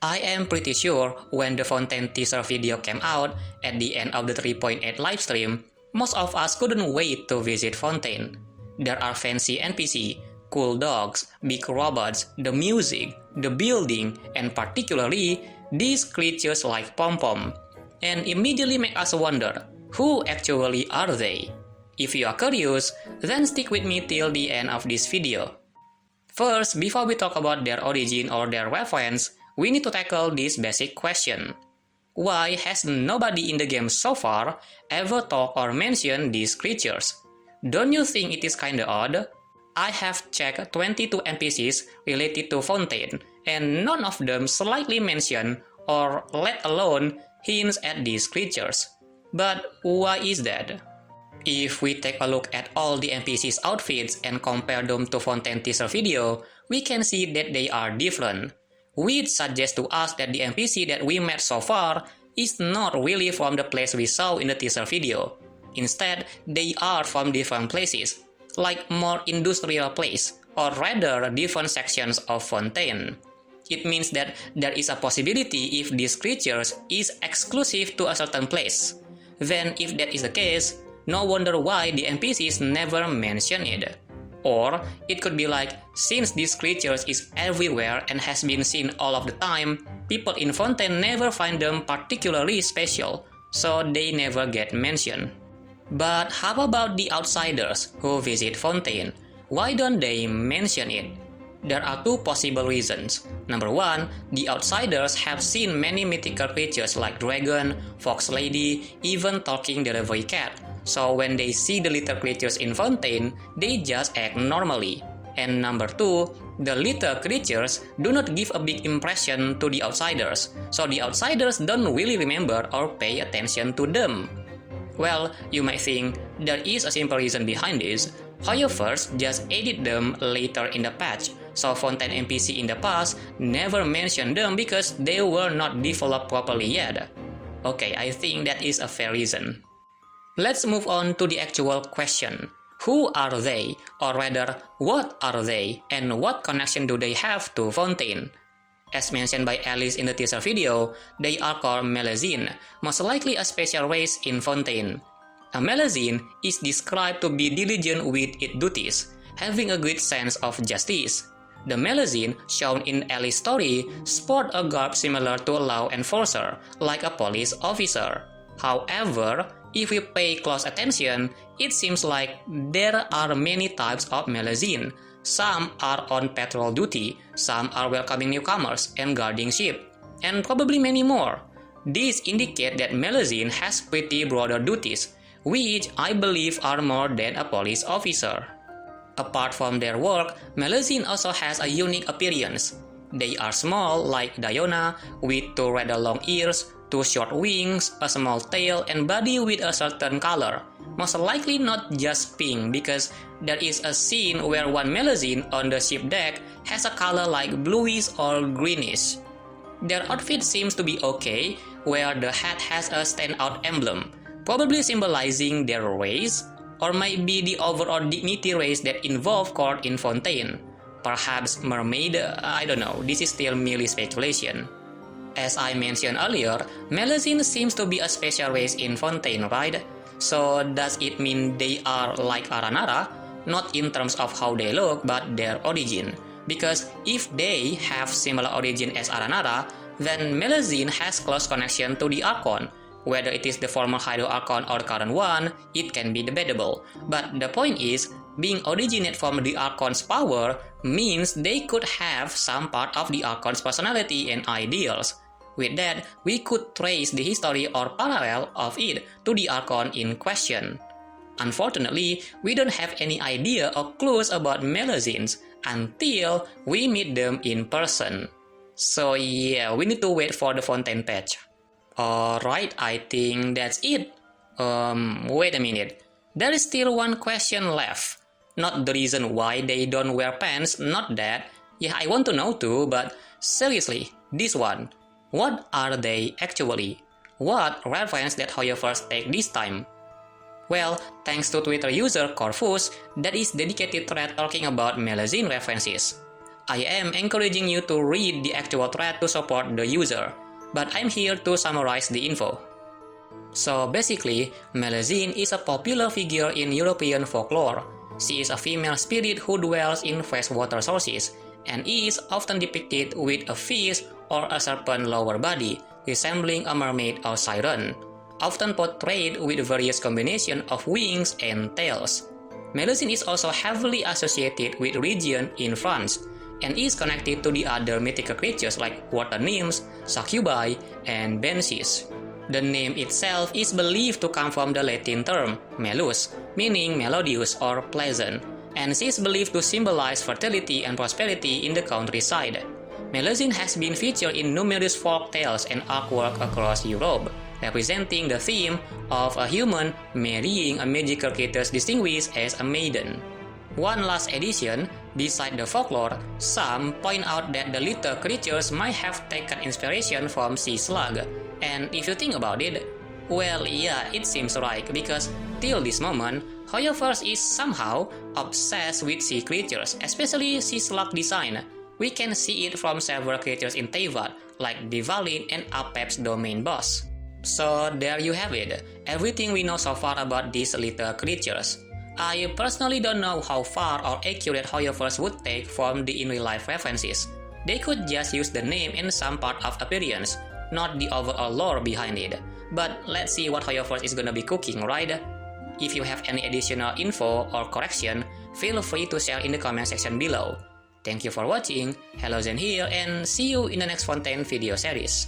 I am pretty sure when the Fontaine teaser video came out at the end of the 3.8 livestream, most of us couldn't wait to visit Fontaine. There are fancy NPC, cool dogs, big robots, the music, the building, and particularly these creatures like Pom-Pom, and immediately make us wonder, who actually are they? If you are curious, then stick with me till the end of this video. First, before we talk about their origin or their reference, we need to tackle this basic question. Why has nobody in the game so far ever talked or mentioned these creatures? Don't you think it is kinda odd? I have checked 22 NPCs related to Fontaine, and none of them slightly mention or let alone hints at these creatures. But why is that? If we take a look at all the NPCs' outfits and compare them to Fontaine teaser video, we can see that they are different, which suggests to us that the NPC that we met so far is not really from the place we saw in the teaser video. Instead, they are from different places, like more industrial place, or rather different sections of Fontaine. It means that there is a possibility if these creatures is exclusive to a certain place. Then if that is the case, no wonder why the NPCs never mention it. Or it could be like, since these creatures is everywhere and has been seen all of the time, people in Fontaine never find them particularly special, so they never get mentioned. But how about the outsiders who visit Fontaine? Why don't they mention it? There are two possible reasons. Number one, the outsiders have seen many mythical creatures like dragon, fox lady, even talking delivery cat. So when they see the little creatures in Fontaine, they just act normally. And number two, the little creatures do not give a big impression to the outsiders, so the outsiders don't really remember or pay attention to them. Well, you might think there is a simple reason behind this. HoYoverse just added them later in the patch, so Fontaine NPC in the past never mentioned them because they were not developed properly yet. Okay, I think that is a fair reason. Let's move on to the actual question. Who are they? Or rather, what are they? And what connection do they have to Fontaine? As mentioned by Alice in the teaser video, they are called Melusine, most likely a special race in Fontaine. A Melusine is described to be diligent with its duties, having a great sense of justice. The Melusine shown in Alice's story sport a garb similar to a law enforcer, like a police officer. However, if we pay close attention, it seems like there are many types of Melusine. Some are on patrol duty, some are welcoming newcomers and guarding ship, and probably many more. These indicate that Melusine has pretty broader duties, which I believe are more than a police officer. Apart from their work, Melusine also has a unique appearance. They are small like Diona, with two rather long ears, two short wings, a small tail, and body with a certain color. Most likely not just pink, because there is a scene where one Melusine on the ship deck has a color like bluish or greenish. Their outfit seems to be okay, where the hat has a standout emblem, probably symbolizing their race, or might be the overall dignity race that involve court in Fontaine. Perhaps mermaid, I don't know, this is still merely speculation. As I mentioned earlier, Melusine seems to be a special race in Fontaine, right? So does it mean they are like Aranara? Not in terms of how they look, but their origin. Because if they have similar origin as Aranara, then Melusine has close connection to the Archon. Whether it is the former Hydro Archon or the current one, it can be debatable. But the point is, being originate from the Archon's power means they could have some part of the Archon's personality and ideals. With that, we could trace the history or parallel of it to the Archon in question. Unfortunately, we don't have any idea or clues about Melusines until we meet them in person. So yeah, we need to wait for the Fontaine patch. Alright, I think that's it. Wait a minute. There is still one question left. Not the reason why they don't wear pants, not that. Yeah, I want to know too, but seriously, this one. What are they actually? What reference that HoYoverse take this time? Well, thanks to Twitter user Corvus, that is dedicated thread talking about Melusine references. I am encouraging you to read the actual thread to support the user, but I'm here to summarize the info. So basically, Melusine is a popular figure in European folklore. She is a female spirit who dwells in freshwater sources, and is often depicted with a fish or a serpent lower body, resembling a mermaid or siren, often portrayed with various combinations of wings and tails. Melusine is also heavily associated with region in France, and is connected to the other mythical creatures like water nymphs, succubi, and banshees. The name itself is believed to come from the Latin term melus, meaning melodious or pleasant, and she is believed to symbolize fertility and prosperity in the countryside. Melusine has been featured in numerous folk tales and artwork across Europe, representing the theme of a human marrying a magical creature distinguished as a maiden. One last addition, beside the folklore, some point out that the little creatures might have taken inspiration from sea slug. And if you think about it, well, yeah, it seems right, because till this moment, HoYoverse is somehow obsessed with sea creatures, especially sea slug design. We can see it from several creatures in Teyvat, like Divalin and Apep's domain boss. So there you have it, everything we know so far about these little creatures. I personally don't know how far or accurate HoYoverse would take from the in real life references. They could just use the name and some part of appearance, not the overall lore behind it. But let's see what HoYoverse is gonna be cooking, right? If you have any additional info or correction, feel free to share in the comment section below. Thank you for watching, Hello Zen here, and see you in the next Fontaine video series.